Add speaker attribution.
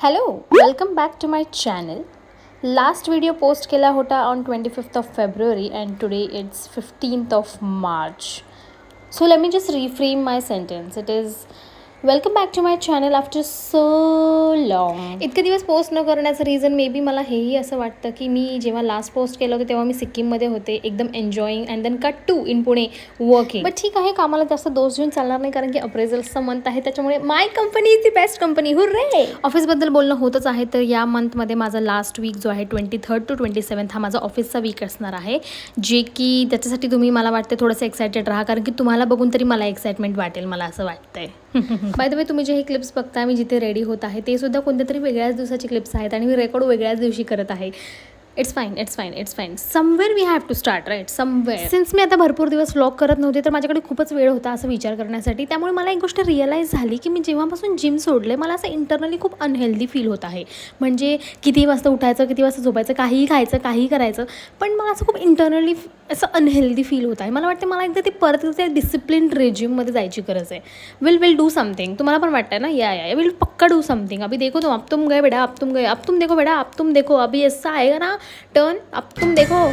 Speaker 1: Hello welcome back to my channel. Last video post केला होता on 25th of February and today it's 15th of March. So let me just reframe my sentence. It is welcome back to my channel after so long. इतके दिवस post न करण्याचं reason may be मला हेही असं वाटतं की मी जेव्हा लास्ट पोस्ट केलं होतं तेव्हा मी सिक्कीममध्ये होते, एकदम enjoying and then cut to in Pune working. But ठीक आहे, कामाला जास्त दोष देऊन चालणार नाही कारण की अप्रेझल्सचं मंथ आहे, त्याच्यामुळे my company is the best company. Hurray. ऑफिसबद्दल बोलणं होतच आहे, तर या मंथमध्ये माझा लास्ट वीक जो आहे 23rd to 27th हा माझा ऑफिसचा वीक असणार आहे, जे की त्याच्यासाठी तुम्ही मला वाटते थोडंसं एक्सायटेड राहा कारण की तुम्हाला बघून तरी मला एक्साइटमेंट वाटेल, मला असं वाटतंय. बाय द वे, तुम्ही जे हे क्लिप्स बघताय मी जिथे रेडी होत आहे ते सुद्धा कोणत्या तरी वेगळ्याच दिवसाचे क्लिप्स आहेत आणि मी रेकॉर्ड वेगळ्याच दिवशी करत आहे. It's fine. Somewhere we have to start, right? Somewhere. Since मी आता भरपूर दिवस व्लॉग करत नव्हते तर माझ्याकडे खूपच वेळ होता असं विचार करण्यासाठी. त्यामुळे मला एक गोष्ट रिअलाईज झाली की मी जेव्हापासून जिम सोडले मला असं इंटरनली खूप अनहेल्दी फील होत आहे. म्हणजे किती वाजता उठायचं, किती वाजता झोपायचं, काहीही खायचं, काहीही करायचं, पण मला असं खूप इंटरनली असं अनहेल्दी फील होत आहे. मला वाटतं मला एकदा ते परत त्या डिसिप्लिन रेजिममध्ये जायची गरज आहे. Will do something. तुम्हाला पण वाटतं ना? या विल पक्का डू समथिंग. अभी देखो तुम, अब तुम गए बेटा, अब तुम गए, अब तुम देखो बेटा, अब तुम देखो, अभी ऐसा आएगा ना टर्न, अब तुम देखो.